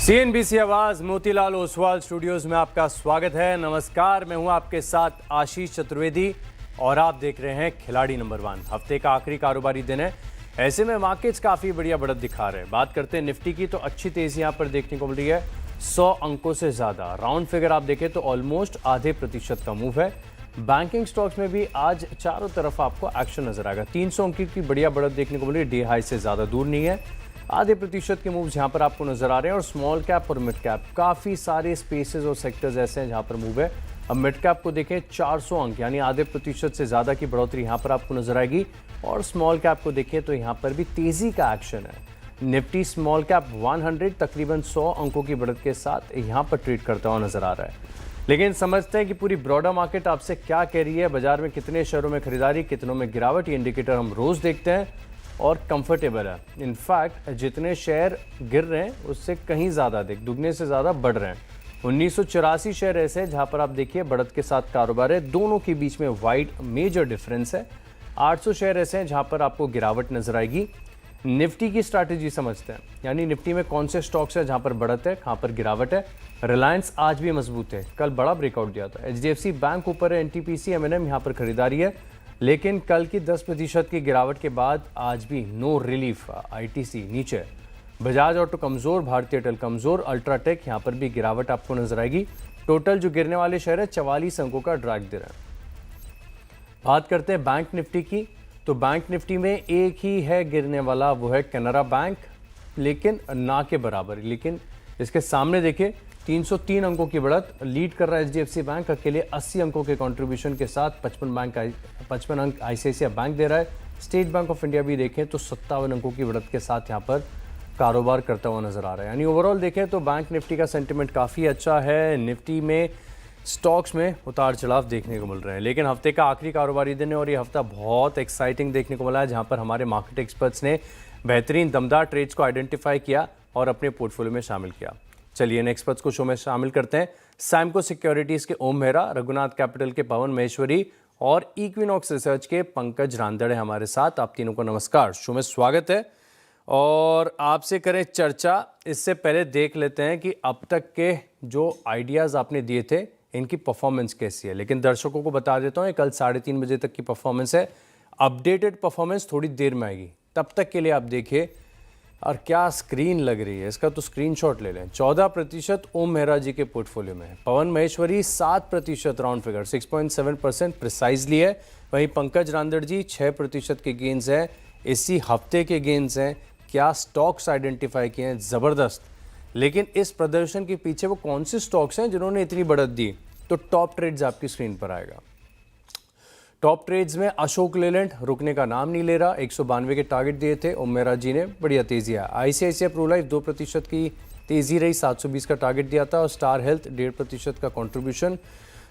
CNBC आवाज Motilal Oswal studios में आपका स्वागत है। नमस्कार, मैं हूं आपके साथ आशीष चतुर्वेदी और आप देख रहे हैं खिलाड़ी नंबर 1। हफ्ते का आखिरी कारोबारी दिन है, ऐसे में मार्केट्स काफी बढ़िया बढ़त दिखा रहे हैं। बात करते हैं निफ्टी की, तो अच्छी तेजी यहां पर देखने को मिल रही है। 100 अंकों से ज्यादा राउंड फिगर आप देखें तो ऑलमोस्ट आधे प्रतिशत का मूव है। बैंकिंग स्टॉक्स में भी आज चारों तरफ आपको एक्शन नजर आएगा। 300 अंक की बढ़िया बढ़त देखने को मिल रही है, डे हाई से ज्यादा दूर नहीं है। आधे प्रतिशत के मूव्स यहाँ पर आपको नजर आ रहे हैं और स्मॉल कैप और मिड कैप काफी सारे स्पेसेस और सेक्टर्स ऐसे हैं जहां पर मूव है। अब मिड कैप को देखें, 400 अंक यानी आधे प्रतिशत से ज्यादा की बढ़ोतरी यहाँ पर आपको नजर आएगी और स्मॉल कैप को देखें तो यहाँ पर भी तेजी का एक्शन है। निफ्टी स्मॉल कैप 100 तकरीबन 100 अंकों की बढ़त के साथ यहाँ पर ट्रेड करता हुआ नजर आ रहा है। लेकिन समझते हैं कि पूरी ब्रॉडर मार्केट आपसे क्या कह रही है, बाजार में कितने शेयरों में खरीदारी, कितनों में गिरावट, ये इंडिकेटर हम रोज देखते हैं और कंफर्टेबल है। इनफैक्ट जितने शेयर गिर रहे हैं उससे कहीं ज़्यादा दुगने से ज़्यादा बढ़ रहे हैं। 1984 शेयर ऐसे हैं जहां पर आप देखिए बढ़त के साथ कारोबार है, दोनों के बीच में वाइड मेजर डिफरेंस है। 800 शेयर ऐसे हैं जहां पर आपको गिरावट नजर आएगी। निफ्टी की स्ट्रैटेजी समझते हैं, यानी निफ्टी में कौन से स्टॉक्स है जहां पर बढ़त है, कहां पर गिरावट है। रिलायंस आज भी मजबूत है, कल बड़ा ब्रेकआउट दिया था। एचडीएफसी बैंक ऊपर है, एनटीपीसी एमएनएम यहां पर खरीदारी है। लेकिन कल की 10% की गिरावट के बाद आज भी नो रिलीफ, आईटीसी नीचे। बजाज ऑटो कमजोर, भारतीय एयरटेल कमजोर, अल्ट्राटेक यहां पर भी गिरावट आपको नजर आएगी। टोटल जो गिरने वाले शेयर है 44 अंकों का ड्रैग दे रहा है। बात करते हैं बैंक निफ्टी की, तो बैंक निफ्टी में एक ही है गिरने वाला, वो है कैनरा बैंक, लेकिन ना के बराबर। लेकिन इसके सामने देखिए 303 अंकों की बढ़त लीड कर रहा है एचडीएफसी बैंक अकेले 80 अंकों के कंट्रीब्यूशन के साथ। 55 अंक आईसीआईसीआई बैंक दे रहा है। स्टेट बैंक ऑफ इंडिया भी देखें तो 57 अंकों की बढ़त के साथ यहाँ पर कारोबार करता हुआ नजर आ रहा है। यानी ओवरऑल देखें तो बैंक निफ्टी का सेंटिमेंट काफ़ी अच्छा है। निफ्टी में स्टॉक्स में उतार चढ़ाव देखने को मिल रहे हैं, लेकिन हफ्ते का आखिरी कारोबारी दिन है और ये हफ्ता बहुत एक्साइटिंग देखने को मिला है, जहाँ पर हमारे मार्केट एक्सपर्ट्स ने बेहतरीन दमदार ट्रेड्स को आइडेंटिफाई किया और अपने पोर्टफोलियो में शामिल किया। चलिए इन एक्सपर्ट्स को शो में शामिल करते हैं। सैमको सिक्योरिटीज के ओम मेहरा, रघुनाथ कैपिटल के पवन महेश्वरी और इक्विनॉक्स रिसर्च के पंकज रांदड़े हमारे साथ। आप तीनों को नमस्कार, शो में स्वागत है। और आपसे करें चर्चा, इससे पहले देख लेते हैं कि अब तक के जो आइडियाज़ आपने दिए थे इनकी परफॉर्मेंस कैसी है। लेकिन दर्शकों को बता देता हूँ, कल 3:30 बजे तक की परफॉर्मेंस है। अपडेटेड परफॉर्मेंस थोड़ी देर में आएगी, तब तक के लिए आप देखिए। और क्या स्क्रीन लग रही है, इसका तो स्क्रीनशॉट ले लें। 14% ओम मेहरा जी के पोर्टफोलियो में है। पवन महेश्वरी 7% राउंड फिगर 6.7% प्रिसाइजली है। वहीं पंकज रांदड़ जी 6% के गेंस हैं, इसी हफ्ते के गेंस हैं। क्या स्टॉक्स आइडेंटिफाई किए हैं, ज़बरदस्त। लेकिन इस प्रदर्शन के पीछे वो कौन से स्टॉक्स हैं जिन्होंने इतनी बढ़त दी, तो टॉप ट्रेड्स आपकी स्क्रीन पर आएगा। टॉप ट्रेड्स में अशोक लेलैंड रुकने का नाम नहीं ले रहा, 192 के टारगेट दिए थे ओम मेहरा जी ने, बढ़िया तेजी है। आईसीआईसीआई प्रो लाइफ 2% की तेजी रही, 720 का टारगेट दिया था। और स्टार हेल्थ 1.5% का कंट्रीब्यूशन,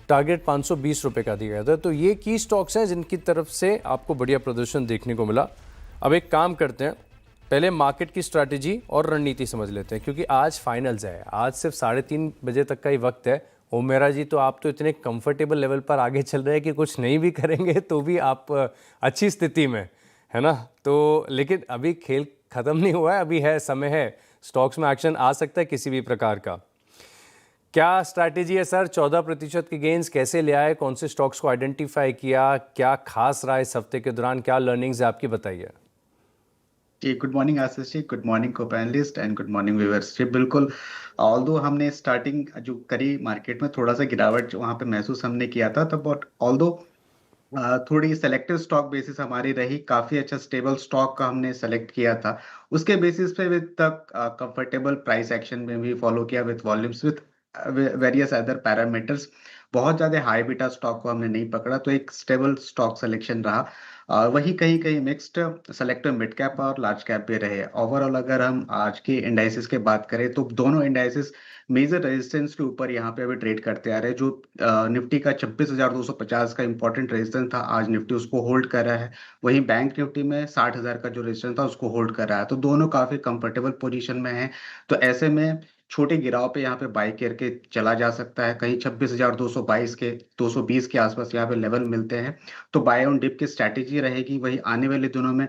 टारगेट 520 रुपये का दिया गया था। तो ये की स्टॉक्स हैं जिनकी तरफ से आपको बढ़िया प्रदर्शन देखने को मिला। अब एक काम करते हैं, पहले मार्केट की स्ट्रैटेजी और रणनीति समझ लेते हैं, क्योंकि आज फाइनल्स है। आज सिर्फ 3:30 बजे तक का ही वक्त है। ओम मेहरा जी, तो आप तो इतने कंफर्टेबल लेवल पर आगे चल रहे हैं कि कुछ नहीं भी करेंगे तो भी आप अच्छी स्थिति में, है ना। तो लेकिन अभी खेल खत्म नहीं हुआ है, अभी है, समय है। स्टॉक्स में एक्शन आ सकता है किसी भी प्रकार का। क्या स्ट्रैटेजी है सर? 14% के गेंस कैसे ले आए, कौन से स्टॉक्स को आइडेंटिफाई किया, क्या खास रहा इस हफ्ते के दौरान, क्या लर्निंग्स है आपकी, बताइए। जी, good morning Ashish ji, good morning co panelist and good morning viewers ji. बिल्कुल, ऑल्दो हमने स्टार्टिंग जो करी मार्केट में थोड़ा सा गिरावट वहां पे महसूस हमने किया था तब, बट ऑल्दो थोड़ी सेलेक्टिव स्टॉक बेसिस हमारी रही, काफी अच्छा स्टेबल स्टॉक का हमने सेलेक्ट किया था। उसके बेसिस पे विद तक कंफर्टेबल प्राइस एक्शन में भी फॉलो किया with volumes with various other parameters. बहुत ज्यादा हाई बीटा स्टॉक को हमने नहीं पकड़ा, तो एक स्टेबल स्टॉक सिलेक्शन रहा। वही कहीं कहीं मिक्स्ड सेलेक्टिव मिड कैप और लार्ज कैप भी रहे। ओवरऑल अगर हम आज के इंडाइसिस की बात करें तो दोनों इंडाइसिस मेजर रेजिस्टेंस के ऊपर यहाँ पे अभी ट्रेड करते आ रहे हैं। जो निफ्टी का 26,250 का इंपॉर्टेंट रेजिस्टेंस था, आज निफ्टी उसको होल्ड कर रहा है। वहीं बैंक निफ्टी में 60,000 का जो रेजिस्टेंस था उसको होल्ड कर रहा है। तो दोनों काफी कंफर्टेबल पोजीशन में है। तो ऐसे में छोटे गिराव पे यहाँ पे बाई करके चला जा सकता है। कहीं 26,222 के 220 के आसपास यहाँ पे लेवल मिलते हैं, तो बाय ऑन डिप की स्ट्रैटेजी रहेगी। वही आने वाले दिनों में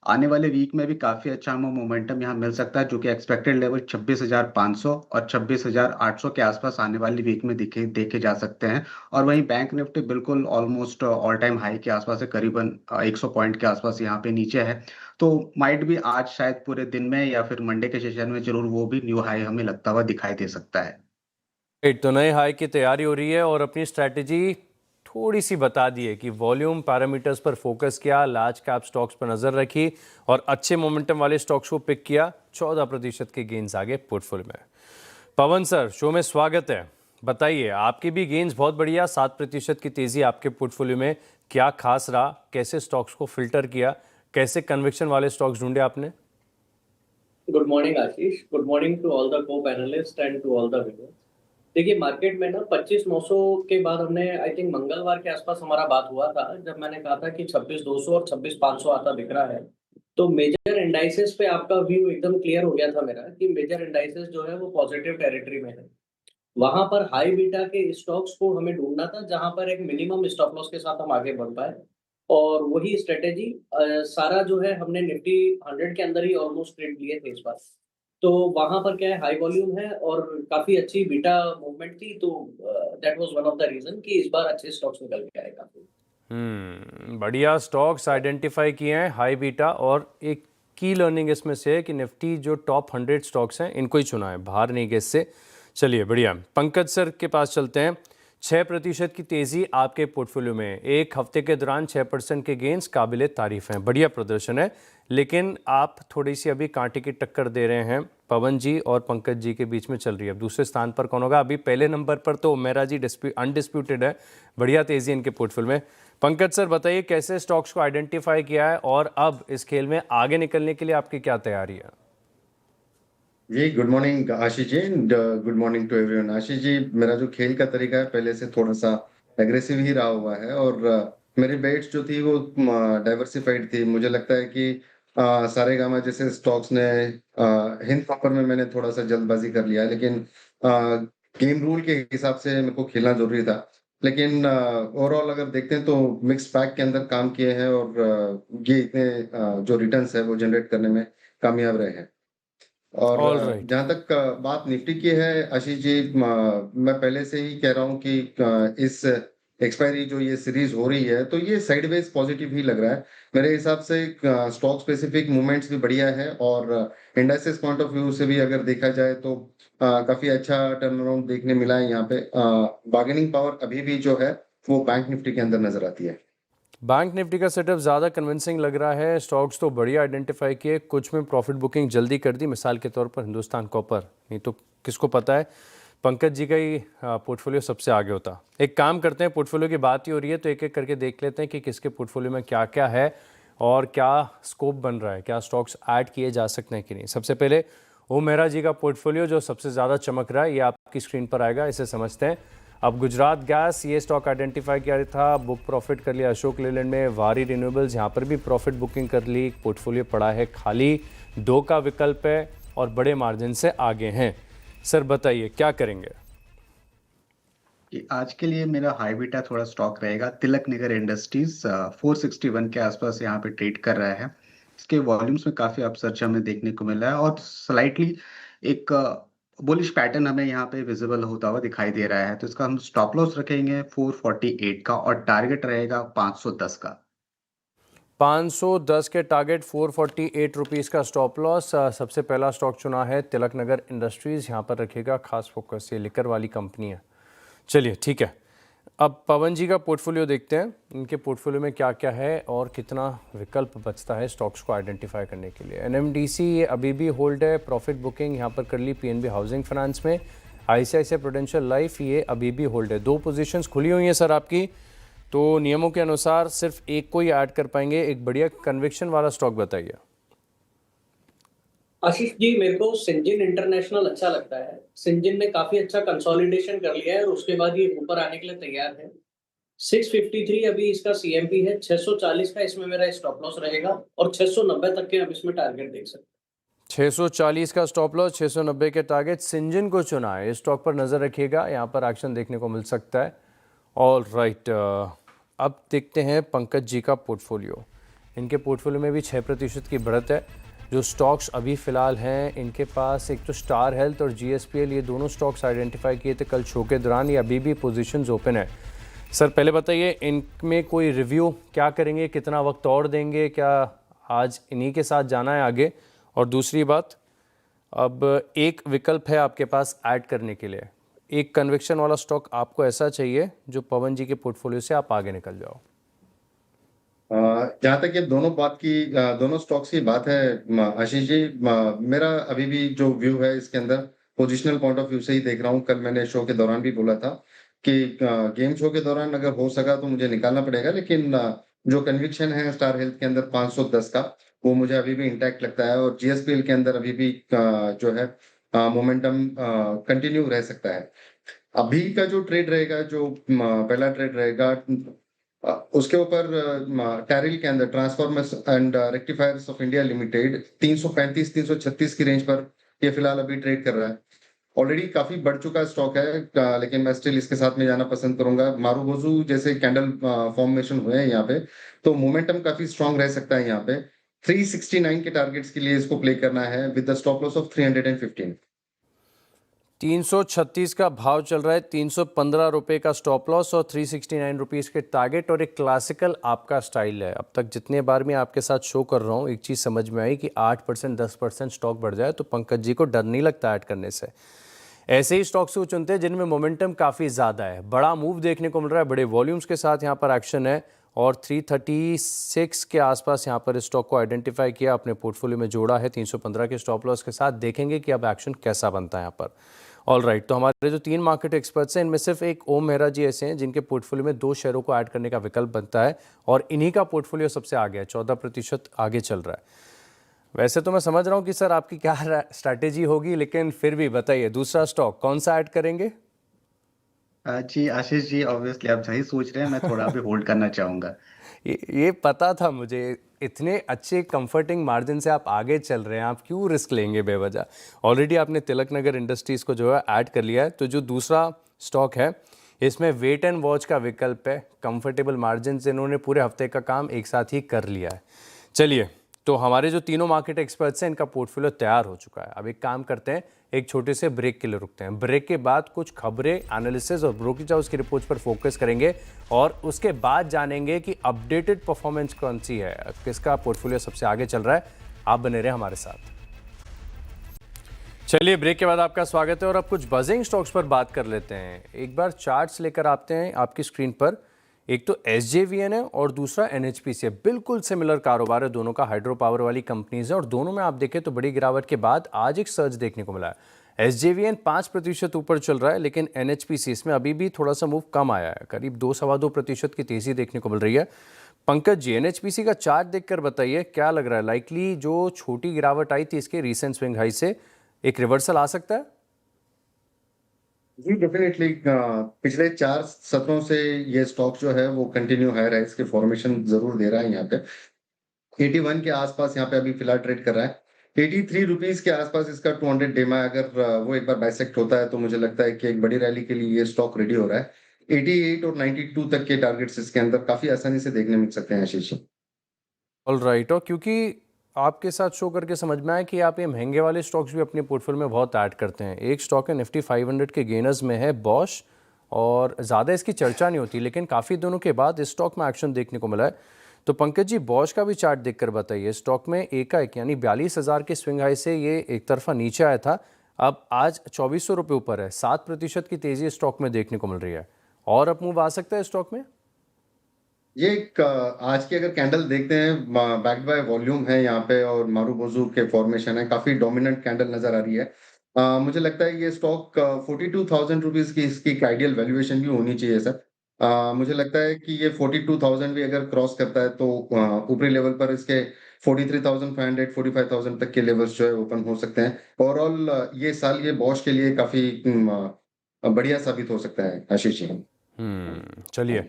आने वाले वीक में भी काफी अच्छा हमें मोमेंटम यहाँ मिल सकता है, जो कि एक्सपेक्टेड लेवल 26,500 और 26,800 के आसपास आने वाली वीक में दिखे देखे जा सकते हैं। और वहीं बैंक निफ्टी बिल्कुल ऑलमोस्ट ऑल टाइम हाई के आसपास है, करीबन 100 पॉइंट के आसपास यहाँ पे नीचे है। तो माइट भी आज शायद पूरे दिन में या फिर मंडे के सेशन में जरूर वो भी न्यू हाई हमें लगता हुआ दिखाई दे सकता है। तो नए हाई की तैयारी हो रही है और अपनी स्ट्रैटेजी थोड़ी सी बता दी है कि वॉल्यूम पैरामीटर्स पर फोकस किया, लार्ज कैप स्टॉक्स पर नजर रखी और अच्छे मोमेंटम वाले स्टॉक्स को पिक किया। 14% के गेन्स आगे पोर्टफोलियो में। पवन सर, शो में स्वागत है। बताइए, आपकी भी गेन्स बहुत बढ़िया, 7% की तेजी आपके पोर्टफोलियो में। क्या खास रहा, कैसे स्टॉक्स को फिल्टर किया, कैसे कन्विक्शन वाले स्टॉक्स ढूंढे आपने? Good morning Ashish, good morning to all the co panelist and to all the viewers. देखिए, मार्केट में ना 25,900 के बाद हमने आई थिंक मंगलवार के आसपास हमारा बात हुआ था, जब मैंने कहा था कि 26,200 और 26,500 आता दिख रहा है। तो मेजर इंडाइसेस पे आपका व्यू एकदम क्लियर हो गया था मेरा कि मेजर इंडाइसेस जो है वो पॉजिटिव टेरिटरी में है। वहां पर हाई बीटा के स्टॉक्स को हमें ढूंढना था, जहां पर एक मिनिमम स्टॉप लॉस के साथ हम आगे बढ़ पाए। और वही स्ट्रेटेजी सारा जो है हमने निफ्टी 100 के अंदर ही ऑलमोस्ट ट्रेड लिए थे इस बार। तो वहां पर क्या है, हाई वॉल्यूम है और काफी अच्छी बीटा मूवमेंट थी। तो that was one of the reason कि इस बार अच्छे स्टॉक्स निकल के आए काफी। बढ़िया स्टॉक्स आइडेंटिफाई किए हैं, हाई बीटा। और एक की लर्निंग इसमें से है कि निफ्टी जो टॉप 100 स्टॉक्स हैं इनको ही चुना है, बाहर नहीं गए इससे। चलिए बढ़िया, पंकज सर के पास चलते हैं। 6% की तेज़ी आपके पोर्टफोलियो में, एक हफ्ते के दौरान 6% के गेंस काबिले तारीफ हैं, बढ़िया प्रदर्शन है। लेकिन आप थोड़ी सी अभी कांटे की टक्कर दे रहे हैं, पवन जी और पंकज जी के बीच में चल रही है। अब दूसरे स्थान पर कौन होगा? अभी पहले नंबर पर तो मेरा जी अनडिस्प्यूटेड है, बढ़िया तेज़ी इनके पोर्टफोलियो में। पंकज सर, बताइए कैसे स्टॉक्स को आइडेंटिफाई किया है और अब इस खेल में आगे निकलने के लिए आपकी क्या तैयारी है? Ji good morning Ashish ji, good morning to everyone. Ashish ji, मेरा जो खेल का तरीका है पहले से थोड़ा सा एग्रेसिव ही रहा हुआ है और मेरी बेट्स जो थी वो डाइवर्सिफाइड थी। मुझे लगता है कि सारेगामा जैसे स्टॉक्स ने हिंद कॉपर में मैंने थोड़ा सा जल्दबाजी कर लिया है, लेकिन गेम रूल के हिसाब से मेरे को खेलना जरूरी था। लेकिन ओवरऑल अगर देखते हैं तो मिक्स पैक के अंदर काम किए हैं और ये इतने जो रिटर्न्स है वो जनरेट करने में कामयाब रहे हैं। और ऑल राइट। जहाँ तक बात निफ्टी की है आशीष जी, मैं पहले से ही कह रहा हूँ कि इस एक्सपायरी जो ये सीरीज हो रही है तो ये साइडवेज पॉजिटिव ही लग रहा है मेरे हिसाब से। स्टॉक स्पेसिफिक मूवमेंट्स भी बढ़िया है और इंडाइसेस पॉइंट ऑफ व्यू से भी अगर देखा जाए तो काफी अच्छा टर्न अराउंड देखने मिला है यहाँ पे। बार्गेनिंग पावर अभी भी जो है वो बैंक निफ्टी के अंदर नजर आती है। बैंक निफ्टी का सेटअप ज़्यादा कन्विंसिंग लग रहा है। स्टॉक्स तो बढ़िया आइडेंटिफाई किए, कुछ में प्रॉफिट बुकिंग जल्दी कर दी, मिसाल के तौर पर हिंदुस्तान कॉपर। नहीं तो किसको पता है पंकज जी का ही पोर्टफोलियो सबसे आगे होता। एक काम करते हैं, पोर्टफोलियो की बात ही हो रही है तो एक एक करके देख लेते हैं कि किसके पोर्टफोलियो में क्या क्या है और क्या स्कोप बन रहा है, क्या स्टॉक्स ऐड किए जा सकते हैं कि नहीं। सबसे पहले ओम मेहरा जी का पोर्टफोलियो जो सबसे ज़्यादा चमक रहा है, ये आपकी स्क्रीन पर आएगा, इसे समझते हैं। अब गुजरात गैस, ये स्टॉक आइडेंटिफाई किया था, बुक प्रॉफिट कर लिया अशोक लेलैंड में। वारी रिन्यूएबल्स, यहाँ पर भी प्रॉफिट बुकिंग कर ली, पोर्टफोलियो पड़ा है खाली, 2 का विकल्प है और बड़े मार्जिन से आगे हैं। सर बताइए क्या करेंगे? कि आज के लिए मेरा हाई बीटा थोड़ा स्टॉक रहेगा तिलक नगर इंडस्ट्रीज, 461 के आसपास यहाँ पे ट्रेड कर रहा है। इसके वॉल्यूम्स में काफी अपसर्च हमें देखने को मिला है और स्लाइटली एक बुलिश पैटर्न हमें यहाँ पे विजिबल होता हुआ दिखाई दे रहा है। तो इसका हम स्टॉप लॉस रखेंगे 448 का और टारगेट रहेगा 510 का। 510 के टारगेट, 448 रुपीज़ का स्टॉप लॉस। सबसे पहला स्टॉक चुना है तिलक नगर इंडस्ट्रीज़, यहाँ पर रखेगा खास फोकस, ये लिकर वाली कंपनी है। चलिए ठीक है, अब पवन जी का पोर्टफोलियो देखते हैं, इनके पोर्टफोलियो में क्या क्या है और कितना विकल्प बचता है स्टॉक्स को आइडेंटिफाई करने के लिए। एनएमडीसी ये अभी भी होल्ड है, प्रॉफिट बुकिंग यहाँ पर कर ली पीएनबी हाउसिंग फाइनेंस में। आईसीआईसीआई प्रूडेंशियल लाइफ ये अभी भी होल्ड है। 2 पोजीशंस खुली हुई हैं सर आपकी, तो नियमों के अनुसार सिर्फ एक को ही ऐड कर पाएंगे। एक बढ़िया कन्विक्शन वाला स्टॉक बताइए। आशीष जी, मेरे को सिंजिन इंटरनेशनल अच्छा लगता है। सिंजिन ने काफी अच्छा कंसोलिडेशन कर लिया है और उसके बाद ये ऊपर आने के लिए तैयार है। 653 अभी इसका सीएमपी है, 640 का इसमें मेरा स्टॉप लॉस रहेगा और 690 तक के अब इसमें टारगेट देख सकते हैं। 640 का स्टॉप लॉस, 690 के टारगेट। सिंजिन को चुना है, इस स्टॉक पर नज़र रखिएगा, यहाँ पर एक्शन देखने को मिल सकता है। ऑल राइट, अब देखते हैं पंकज जी का पोर्टफोलियो। इनके पोर्टफोलियो में भी 6% की बढ़त है। जो स्टॉक्स अभी फ़िलहाल हैं इनके पास, एक तो स्टार हेल्थ और GSPL, ये दोनों स्टॉक्स आइडेंटिफाई किए थे कल शो के दौरान। ये अभी भी पोजीशंस ओपन है। सर पहले बताइए, इनमें कोई रिव्यू क्या करेंगे, कितना वक्त और देंगे, क्या आज इन्हीं के साथ जाना है आगे? और दूसरी बात, अब एक विकल्प है आपके पास ऐड करने के लिए, एक कन्विक्शन वाला स्टॉक आपको ऐसा चाहिए जो पवन जी के पोर्टफोलियो से आप आगे निकल जाओ। जहाँ तक ये दोनों स्टॉक्स की बात है आशीष जी, मेरा अभी भी जो व्यू है इसके अंदर पोजिशनल पॉइंट ऑफ व्यू से ही देख रहा हूँ। कल मैंने शो के दौरान भी बोला था कि गेम शो के दौरान अगर हो सका तो मुझे निकालना पड़ेगा, लेकिन जो कन्विक्शन है स्टार हेल्थ के अंदर 510 का, वो मुझे अभी भी इंटैक्ट लगता है। और GSPL के अंदर अभी भी जो है मोमेंटम कंटिन्यू रह सकता है। अभी का जो ट्रेड रहेगा, जो पहला ट्रेड रहेगा, उसके ऊपर टैरिल के अंदर transformers and rectifiers of India limited 335-336 की रेंज पर ये फिलहाल अभी ट्रेड कर रहा है। ऑलरेडी काफी बढ़ चुका स्टॉक है, लेकिन मैं स्टिल इसके साथ में जाना पसंद करूंगा। मारूबोजू जैसे कैंडल फॉर्मेशन हुए हैं यहाँ पे, तो मोमेंटम काफी स्ट्रांग रह सकता है यहाँ पे। 369 के टारगेट्स के लिए इसको प्ले करना है with the stop loss of 315। 336 का भाव चल रहा है, 315 रुपये का स्टॉप लॉस और 369 रुपीज़ के टारगेट, और एक क्लासिकल आपका स्टाइल है। अब तक जितने बार मैं आपके साथ शो कर रहा हूँ, एक चीज़ समझ में आई कि 8% 10% स्टॉक बढ़ जाए तो पंकज जी को डर नहीं लगता ऐड करने से। ऐसे ही स्टॉक्स को चुनते हैं जिनमें मोमेंटम काफ़ी ज़्यादा है, बड़ा मूव देखने को मिल रहा है, बड़े वॉल्यूम्स के साथ यहाँ पर एक्शन है। और 336 के आसपास यहाँ पर इस स्टॉक को आइडेंटिफाई किया, अपने पोर्टफोलियो में जोड़ा है 315 के स्टॉप लॉस के साथ। देखेंगे कि अब एक्शन कैसा बनता है यहाँ पर। ऑल राइट, तो हमारे जो 3 मार्केट एक्सपर्ट्स हैं इनमें सिर्फ एक ओम मेहरा जी ऐसे हैं जिनके पोर्टफोलियो में 2 शेयरों को ऐड करने का विकल्प बनता है, और इन्हीं का पोर्टफोलियो सबसे आगे है, 14% आगे चल रहा है। वैसे तो मैं समझ रहा हूँ कि सर आपकी क्या स्ट्रैटेजी होगी, लेकिन फिर भी बताइए दूसरा स्टॉक कौन सा ऐड करेंगे? जी आशीष जी, ऑब्वियसली आप सही सोच रहे हैं, मैं थोड़ा भी होल्ड करना चाहूंगा। ये पता था मुझे, इतने अच्छे कंफर्टिंग मार्जिन से आप आगे चल रहे हैं, आप क्यों रिस्क लेंगे बेवजह? ऑलरेडी आपने तिलक नगर इंडस्ट्रीज़ को जो है ऐड कर लिया है। तो जो दूसरा स्टॉक है इसमें वेट एंड वॉच का विकल्प है, कंफर्टेबल मार्जिन से इन्होंने पूरे हफ्ते का काम एक साथ ही कर लिया है। चलिए, तो हमारे जो तीनों मार्केट एक्सपर्ट्स हैं इनका पोर्टफोलियो तैयार हो चुका है। अब एक काम करते हैं, एक छोटे से ब्रेक के लिए रुकते हैं। ब्रेक के बाद कुछ खबरें, एनालिसिस और ब्रोकिंग हाउस की रिपोर्ट्स पर फोकस करेंगे, और उसके बाद जानेंगे कि अपडेटेड परफॉर्मेंस कौन सी है, किसका पोर्टफोलियो सबसे आगे चल रहा है। आप बने रहे हमारे साथ। चलिए, ब्रेक के बाद आपका स्वागत है, और अब कुछ बजिंग स्टॉक्स पर बात कर लेते हैं। एक बार चार्ट्स लेकर आते हैं आपकी स्क्रीन पर। एक तो SJVN है और दूसरा NHPC है, बिल्कुल सिमिलर कारोबार है दोनों का, हाइड्रो पावर वाली कंपनीज है, और दोनों में आप देखें तो बड़ी गिरावट के बाद आज एक सर्ज देखने को मिला है। SJVN 5% ऊपर चल रहा है, लेकिन NHPC इसमें अभी भी थोड़ा सा मूव कम आया है, करीब 2-2.25% की तेजी देखने को मिल रही है। पंकज जी, NHPC का चार्ट देखकर बताइए क्या लग रहा है, लाइकली जो छोटी गिरावट आई थी इसके रीसेंट स्विंग हाई से एक रिवर्सल आ सकता है? जी डेफिनेटली, पिछले 4 सत्रों से ये स्टॉक जो है वो कंटिन्यू हाई राइज के फॉर्मेशन जरूर दे रहा है। यहाँ पे 81 के आसपास यहाँ पे अभी फिलहाल ट्रेड कर रहा है। 83 रुपीज के आसपास इसका 200 डेमा, अगर वो एक बार बाइसेक्ट होता है तो मुझे लगता है कि एक बड़ी रैली के लिए ये स्टॉक रेडी हो रहा है। 88 और 92 तक के टारगेट्स इसके अंदर काफी आसानी से देखने मिल सकते हैं आशीष जी। ऑल राइट, और क्योंकि आपके साथ शो करके समझ में आया कि आप ये महंगे वाले स्टॉक्स भी अपने पोर्टफोलियो में बहुत ऐड करते हैं। एक स्टॉक है निफ्टी 500 के गेनर्स में है, बॉश, और ज़्यादा इसकी चर्चा नहीं होती, लेकिन काफ़ी दिनों के बाद इस स्टॉक में एक्शन देखने को मिला है। तो पंकज जी, बॉश का भी चार्ट देखकर बताइए। स्टॉक में एकाएक यानी 42,000 के स्विंग हाई से ये एक तरफा नीचे आया था, अब आज 2400 रुपये ऊपर है, 7% की तेज़ी स्टॉक में देखने को मिल रही है। और अब मूव आ सकता है स्टॉक में? ये एक आज की अगर कैंडल देखते हैं, बैक्ड बाय वॉल्यूम है यहाँ पे और मारूबोजू के फॉर्मेशन है, काफी डोमिनेंट कैंडल नजर आ रही है। मुझे लगता है ये स्टॉक 42,000 रुपीज की इसकी आइडियल वैल्यूएशन भी होनी चाहिए सर। मुझे लगता है कि ये 42,000 भी अगर क्रॉस करता है तो ऊपरी लेवल पर इसके 43,500 45,000 तक के लेवल्स जो है ओपन हो सकते हैं। ओवरऑल ये साल ये बॉश के लिए काफी बढ़िया साबित हो सकता है आशीष जी। चलिए,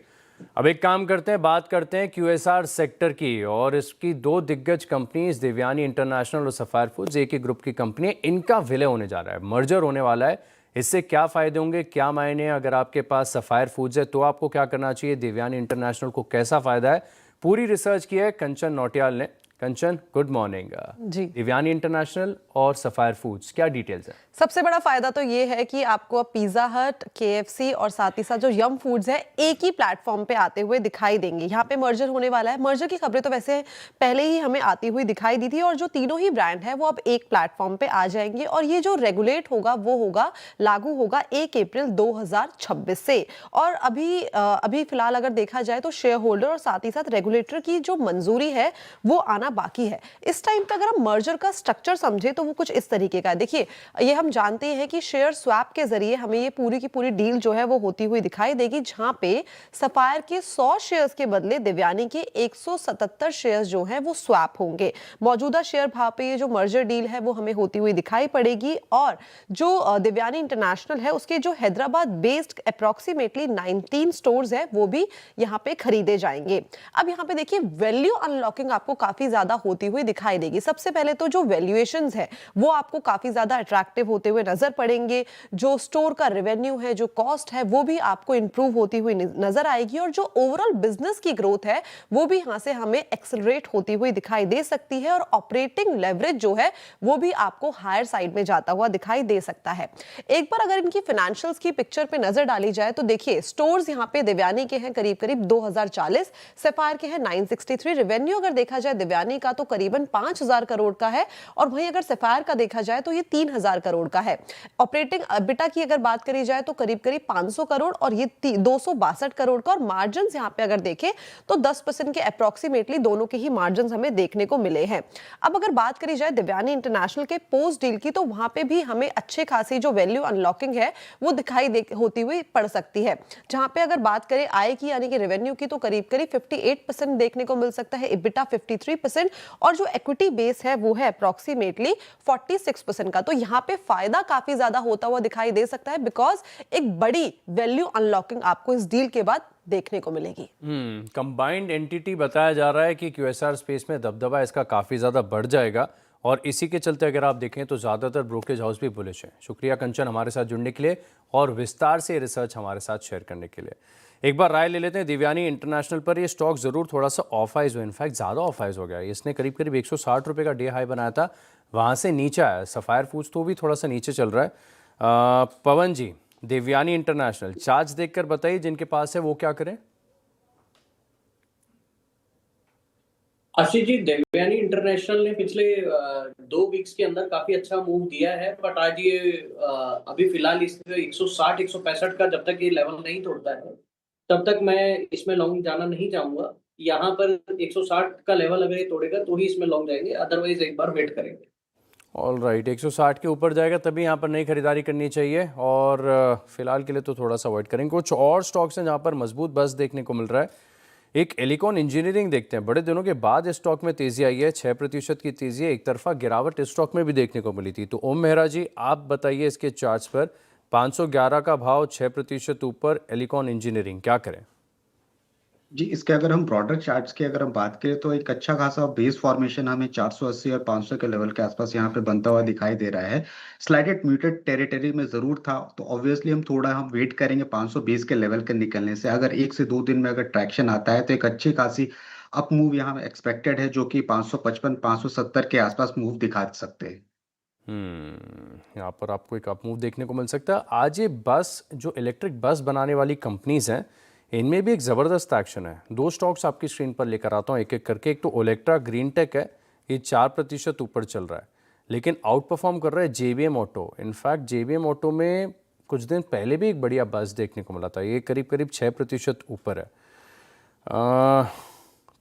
अब एक काम करते हैं, बात करते हैं QSR सेक्टर की, और इसकी 2 दिग्गज कंपनीज देवयानी इंटरनेशनल और सफायर फूड्स, एक ही ग्रुप की कंपनी है। इनका विलय होने जा रहा है, मर्जर होने वाला है। इससे क्या फ़ायदे होंगे, क्या मायने? अगर आपके पास सफायर फूड्स है तो आपको क्या करना चाहिए, देवयानी इंटरनेशनल को कैसा फ़ायदा है, पूरी रिसर्च की है कंचन नौटियाल ने। कंचन, गुड मॉर्निंग। जी। दिव्यानी इंटरनेशनल और सफायर फूड्स, क्या डिटेल्स है? सबसे बड़ा फायदा तो ये है कि आपको अब पिज्जा हट, KFC और साथ ही साथ जो यम फूड्स है एक ही प्लेटफॉर्म पे आते हुए दिखाई देंगे। यहाँ पे मर्जर होने वाला है। मर्जर की खबरें तो वैसे पहले ही हमें आती हुई दिखाई दी थी और जो तीनों ही ब्रांड है वो अब एक प्लेटफॉर्म पे आ जाएंगे और ये जो रेगुलेट होगा वो होगा लागू होगा 1 अप्रैल 2026 से। और अभी फिलहाल अगर देखा जाए तो शेयर होल्डर और साथ ही साथ रेगुलेटर की जो मंजूरी है वो आना बाकी है। इस टाइम पे अगर हम मर्जर का स्ट्रक्चर समझे तो वो कुछ इस तरीके का है। देखिए, ये हम जानते हैं कि शेयर स्वैप के जरिए हमें ये पूरी की पूरी डील जो है वो होती हुई दिखाई देगी, जहां पे सफायर के 100 शेयर्स के बदले दिव्यानी के 177 शेयर्स जो हैं वो स्वैप होंगे। मौजूदा शेयर भाव पे ये जो मर्जर डील है वो हमें होती हुई दिखाई पड़ेगी और जो दिव्यानी इंटरनेशनल है उसके जो हैदराबाद बेस्ड अप्रोक्सीमेटली 19 स्टोर्स है वो भी यहाँ पे खरीदे जाएंगे। अब यहाँ पे देखिए, वैल्यू अनलॉकिंग आपको काफी ज्यादा होती हुई दिखाई देगी। सबसे पहले तो जो वैल्यूएशंस है वो आपको काफी ज्यादा अट्रैक्टिव होते हुए नजर पड़ेंगे। जो स्टोर का रेवेन्यू है, जो कॉस्ट है, वो भी आपको इंप्रूव होती हुई नजर आएगी और जो ओवरऑल बिजनेस की ग्रोथ है वो भी यहां से हमें एक्सेलरेट होती हुई दिखाई दे सकती है और ऑपरेटिंग लेवरेज जो है वो भी आपको हायर साइड में जाता हुआ दिखाई दे सकता है। एक बार अगर इनकी फाइनेंशियल्स की पिक्चर पे नजर डाली जाए तो देखिए, स्टोर्स यहां पे दिव्यानी के हैं करीब करीब 2040, सफायर के हैं 963। रेवेन्यू अगर देखा जाए दिव्यानी का तो करीबन 5000 करोड़ का है और वहीं अगर सफायर का देखा जाए तो ये 3000 करोड़ का है। ऑपरेटिंग एबिटा की अगर बात करी जाए तो करीब करीब 500 करोड़ और ये 262 करोड़ का। और मार्जिन यहाँ पे अगर देखें तो 10% के अप्रोक्सीमेटली दोनों के ही मार्जिन हमें देखने को मिले हैं। अब अगर बात करी जाए दिव्यानी इंटरनेशनल के पोस्ट डील की तो वहां पे भी हमें अच्छे खासी जो वैल्यू अनलॉकिंग है वो दिखाई होती हुई पड़ सकती है। जहां पे अगर बात करें आय की यानी कि रेवेन्यू की तो करीब करीब 58% देखने को मिल सकता है, एबिटा 53% और जो इक्विटी बेस है वो है अप्रोक्सीमेटली 46% का। तो यहाँ पे फायदा काफी ज्यादा होता हुआ दिखाई दे सकता है बिकॉज एक बड़ी वैल्यू अनलॉकिंग आपको इस डील के बाद देखने को मिलेगी। कंबाइंड एंटिटी बताया जा रहा है कि QSR स्पेस में दबदबा इसका काफ़ी ज़्यादा बढ़ जाएगा और इसी के चलते अगर आप देखें तो ज़्यादातर ब्रोकरेज हाउस भी बुलिश हैं। शुक्रिया कंचन हमारे साथ जुड़ने के लिए और विस्तार से रिसर्च हमारे साथ शेयर करने के लिए। एक बार राय ले लेते हैं दिव्यानी इंटरनेशनल पर। ये स्टॉक ज़रूर थोड़ा सा ऑफ आइज हो, इनफैक्ट ज़्यादा ऑफ आइज हो गया। इसने करीब करीब 160 रुपये का डे हाई बनाया था, वहाँ से नीचे आया। सफायर फूड्स तो भी थोड़ा सा नीचे चल रहा है। पवन जी, दिव्यानी इंटरनेशनल चार्ज देखकर बताइए, जिनके पास है वो क्या करें? आशीष जी, दिव्यानी इंटरनेशनल ने पिछले 2 वीक्स के अंदर काफी अच्छा मूव दिया है, बट आज ये अभी फिलहाल इस 160-165 का जब तक ये लेवल नहीं तोड़ता है तब तक मैं इसमें लॉन्ग जाना नहीं चाहूंगा। यहाँ पर 160 का लेवल अगर ये तोड़ेगा तो ही इसमें लॉन्ग जाएंगे, अदरवाइज एक बार वेट करेंगे। ऑल राइट, 160 के ऊपर जाएगा तभी यहाँ पर नई खरीदारी करनी चाहिए और फिलहाल के लिए तो थोड़ा सा अवॉइड करेंगे। कुछ और स्टॉक्स हैं जहाँ पर मजबूत बस देखने को मिल रहा है। एक एलिकॉन इंजीनियरिंग देखते हैं, बड़े दिनों के बाद इस स्टॉक में तेजी आई है, 6% की तेजी है। एक तरफा गिरावट इस स्टॉक में भी देखने को मिली थी। तो ओम मेहरा जी, आप बताइए इसके चार्ट्स पर 511 का भाव, 6% ऊपर, एलिकॉन इंजीनियरिंग, क्या करें? जी, इसके अगर हम ब्रॉडर चार्ट्स की अगर हम बात करें तो एक अच्छा खासा बेस फॉर्मेशन हमें 480 और 500 के लेवल के आसपास यहाँ पे बनता हुआ दिखाई दे रहा है। स्लाइडेड म्यूटेड टेरिटरी में जरूर था, तो ऑब्वियसली हम वेट करेंगे 520 के लेवल के निकलने से। अगर 1 से 2 दिन में अगर ट्रैक्शन आता है तो एक अच्छी खासी अप मूव यहाँ एक्सपेक्टेड है, जो कि 555-570 के आसपास मूव दिखा सकते हैं। यहाँ पर आपको एक अप मूव देखने को मिल सकता है। आज ये बस, जो इलेक्ट्रिक बस बनाने वाली कंपनीज हैं, इनमें भी एक ज़बरदस्त एक्शन है। 2 स्टॉक्स आपकी स्क्रीन पर लेकर आता हूँ एक एक करके। एक तो ओलेक्ट्रा ग्रीन टेक है, ये 4% ऊपर चल रहा है, लेकिन आउट परफॉर्म कर रहा है JBM auto. In fact JBM auto में कुछ दिन पहले भी एक बढ़िया बस देखने को मिला था, ये करीब करीब 6% ऊपर है।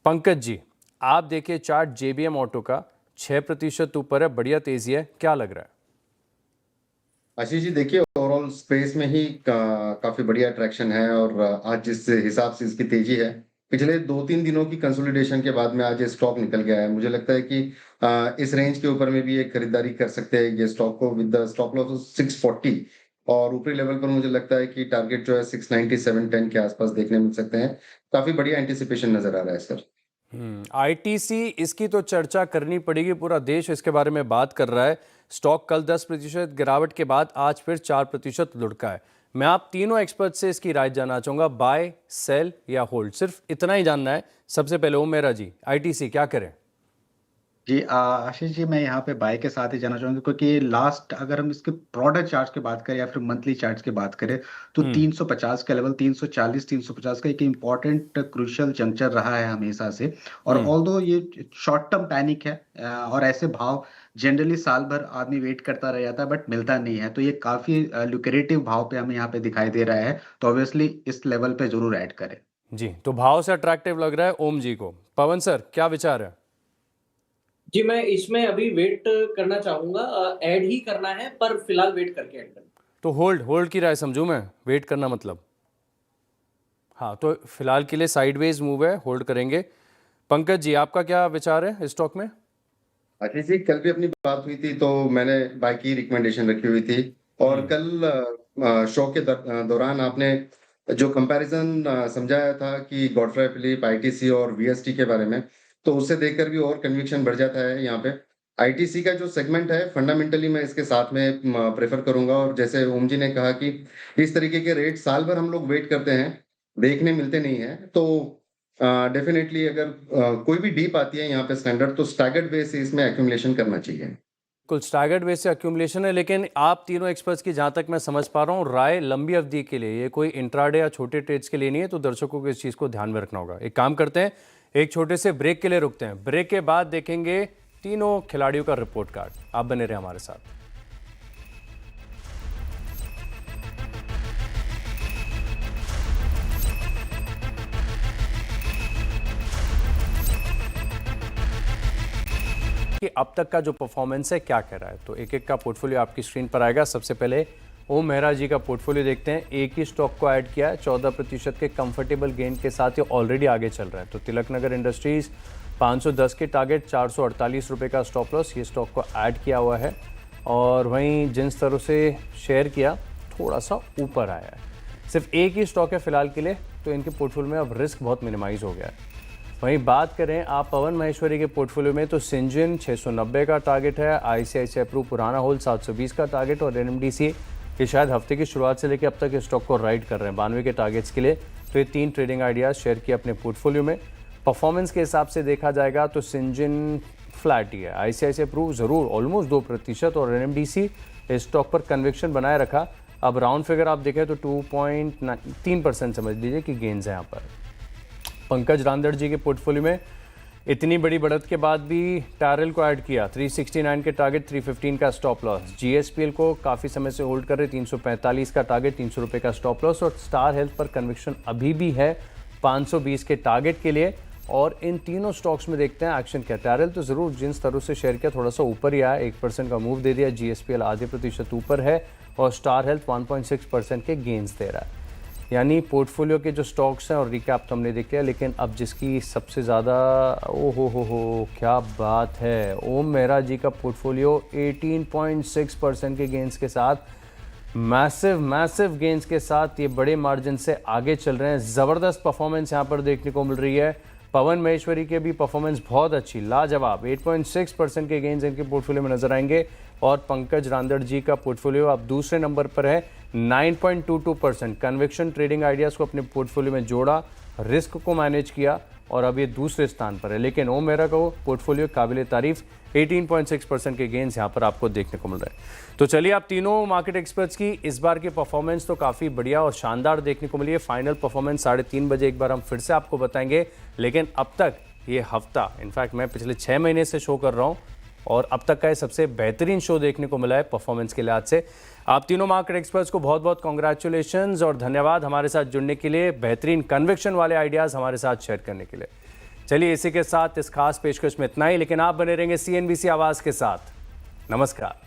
पंकज जी, आप देखिए चार्ट JBM ऑटो का, 6% ऊपर है, बढ़िया तेजी है, क्या लग रहा है? आशीष जी, देखिए ओवरऑल स्पेस में ही काफी बढ़िया ट्रैक्शन है और आज जिस हिसाब से इसकी तेजी है, पिछले 2-3 दिनों की कंसोलिडेशन के बाद में आज ये स्टॉक निकल गया है। मुझे लगता है कि इस रेंज के ऊपर में भी एक खरीदारी कर सकते हैं ये स्टॉक को, विद द स्टॉप लॉस 640 और ऊपरी लेवल पर मुझे लगता है कि टारगेट जो है 697-10 के आसपास देखने मिल सकते हैं। काफी बढ़िया एंटिसिपेशन नजर आ रहा है सर। ITC, इसकी तो चर्चा करनी पड़ेगी, पूरा देश इसके बारे में बात कर रहा है। स्टॉक कल 10% गिरावट के बाद आज फिर 4% लुढ़का है। मैं आप तीनों एक्सपर्ट से इसकी राय जानना चाहूँगा, बाय, सेल या होल्ड, सिर्फ इतना ही जानना है। सबसे पहले ओम मेहरा जी, आईटीसी क्या करें? जी आशीष जी, मैं यहाँ पे बाय के साथ ही जाना चाहूंगा, क्योंकि लास्ट अगर हम इसके ब्रॉडर चार्ट की बात करें या फिर मंथली चार्ट्स की बात करें तो 350 का लेवल, 340 350 का एक इम्पॉर्टेंट क्रूशियल जंक्चर रहा है हमेशा से। और ऑल्दो ये शॉर्ट टर्म पैनिक है, और ऐसे भाव जनरली साल भर आदमी वेट करता रह जाता है बट मिलता नहीं है, तो ये काफी लुक्रेटिव भाव पे हमें यहाँ पे दिखाई दे रहा है, तो ऑब्वियसली इस लेवल पे जरूर ऐड करें। जी, तो भाव से अट्रैक्टिव लग रहा है ओम जी को। पवन सर क्या विचार है? जी, मैं इसमें अभी वेट करना चाहूंगा, ऐड ही करना है पर फिलहाल वेट करके ऐड करना। तो होल्ड की राय समझूं मैं, वेट करना मतलब? हाँ, तो फिलहाल के लिए साइडवेज मूव है, होल्ड करेंगे। पंकज जी, आपका क्या विचार है इस स्टॉक में? आशीष जी, कल भी अपनी बात हुई थी तो मैंने बाय की रिकमेंडेशन रखी हुई थी, और कल शो के दौरान आपने जो कंपैरिजन समझाया था कि गॉडफ्रे फिलिप, आईटीसी और वीएसटी के बारे में, तो उससे देखकर भी और कन्विक्शन बढ़ जाता है यहाँ पे। आईटीसी का जो सेगमेंट है फंडामेंटली मैं इसके साथ में प्रेफर करूंगा, और जैसे ओम जी ने कहा कि इस तरीके के रेट साल भर हम लोग वेट करते हैं, देखने मिलते नहीं है, तो डेफिनेटली अगर कोई भी डीप आती है यहाँ पे स्टैंडर्ड, तो स्टैगर्ड बेस से इसमें एक्यूमुलेशन करना चाहिए। कुल स्टैगर्ड बेस से अक्यूमुलेशन है, लेकिन आप तीनों एक्सपर्ट्स की जहां तक मैं समझ पा रहा हूं राय लंबी अवधि के लिए, ये कोई इंट्राडे या छोटे ट्रेड्स के लिए नहीं है, तो दर्शकों को इस चीज़ को ध्यान में रखना होगा। एक काम करते हैं, एक छोटे से ब्रेक के लिए रुकते हैं, ब्रेक के बाद देखेंगे तीनों खिलाड़ियों का रिपोर्ट कार्ड। आप बने रहे हमारे साथ। कि अब तक का जो परफॉर्मेंस है क्या कह रहा है, तो एक एक का पोर्टफोलियो आपकी स्क्रीन पर आएगा। सबसे पहले ओम मेहरा जी का पोर्टफोलियो देखते हैं। एक ही स्टॉक को ऐड किया है, 14% के कंफर्टेबल गेन के साथ ये ऑलरेडी आगे चल रहा है। तो तिलक नगर इंडस्ट्रीज 510 के टारगेट, 448 रुपये का स्टॉप लॉस, ये स्टॉक को ऐड किया हुआ है। और वहीं जिन स्तरों से शेयर किया थोड़ा सा ऊपर आया है। सिर्फ एक ही स्टॉक है फिलहाल के लिए, तो इनके पोर्टफोलियो में अब रिस्क बहुत मिनिमाइज हो गया है। वहीं बात करें आप पवन महेश्वरी के पोर्टफोलियो में, तो सिंजिन 690 का टारगेट है, आईसीआईसीआई प्रू पुराना होल्ड 720 का टारगेट, और एनएमडीसी ये शायद हफ्ते की शुरुआत से लेकर अब तक इस स्टॉक को राइड कर रहे हैं 92 के टारगेट्स के लिए। तो ये 3 ट्रेडिंग आइडियाज़ शेयर किए अपने पोर्टफोलियो में। परफॉर्मेंस के हिसाब से देखा जाएगा तो सिंजिन फ्लैट ही है, आईसीआईसीआई प्रू ज़रूर ऑलमोस्ट 2%, और एनएमडीसी इस स्टॉक पर कन्विक्शन बनाए रखा। अब राउंड फिगर आप देखें तो 2.3% समझ लीजिए कि गेंस है यहाँ पर। पंकज रांदड़ जी के पोर्टफोलियो में इतनी बड़ी बढ़त के बाद भी टैरल को ऐड किया, 369 के टारगेट, 315 का स्टॉप लॉस। जीएसपीएल को काफ़ी समय से होल्ड कर रहे, 345 का टारगेट, 300 रुपये का स्टॉप लॉस। और स्टार हेल्थ पर कन्विक्शन अभी भी है 520 के टारगेट के लिए। और इन तीनों स्टॉक्स में देखते हैं एक्शन क्या। टैरल तो ज़रूर जिन स्तरों से शेयर किया थोड़ा सा ऊपर ही आया, 1% का मूव दे दिया। जीएसपीएल आधे प्रतिशत ऊपर है, और स्टार हेल्थ 1.6% के गेंस दे रहा है। यानी पोर्टफोलियो के जो स्टॉक्स हैं, और रिकैप तो हमने देख लिया, लेकिन अब जिसकी सबसे ज़्यादा हो क्या बात है, ओम मेहरा जी का पोर्टफोलियो 18.6% के गेंस के साथ, मैसिव गेंस के साथ ये बड़े मार्जिन से आगे चल रहे हैं। ज़बरदस्त परफॉर्मेंस यहाँ पर देखने को मिल रही है। पवन महेश्वरी के भी परफॉर्मेंस बहुत अच्छी, लाजवाब, 8.6% के गेंस इनके पोर्टफोलियो में नजर आएंगे। और पंकज रांदड़ जी का पोर्टफोलियो अब दूसरे नंबर पर है, 9.22%। कन्विक्शन ट्रेडिंग आइडियाज़ को अपने पोर्टफोलियो में जोड़ा, रिस्क को मैनेज किया, और अब ये दूसरे स्थान पर है। लेकिन ओम मेहरा का पोर्टफोलियो काबिल तारीफ, 18.6% के गेंस यहाँ पर आपको देखने को मिल रहे हैं। तो चलिए, आप तीनों मार्केट एक्सपर्ट्स की इस बार की परफॉर्मेंस तो काफ़ी बढ़िया और शानदार देखने को मिली है। फाइनल परफॉर्मेंस 3:30 बजे एक बार हम फिर से आपको बताएंगे। लेकिन अब तक ये हफ्ता, इनफैक्ट मैं पिछले 6 महीने से शो कर रहा हूँ, और अब तक का ये सबसे बेहतरीन शो देखने को मिला है परफॉर्मेंस के लिहाज से। आप तीनों मार्केट एक्सपर्ट्स को बहुत बहुत कॉन्ग्रेचुलेशंस और धन्यवाद हमारे साथ जुड़ने के लिए, बेहतरीन कन्विक्शन वाले आइडियाज़ हमारे साथ शेयर करने के लिए। चलिए, इसी के साथ इस खास पेशकश में इतना ही, लेकिन आप बने रहेंगे सीएनबीसी आवाज़ के साथ। नमस्कार।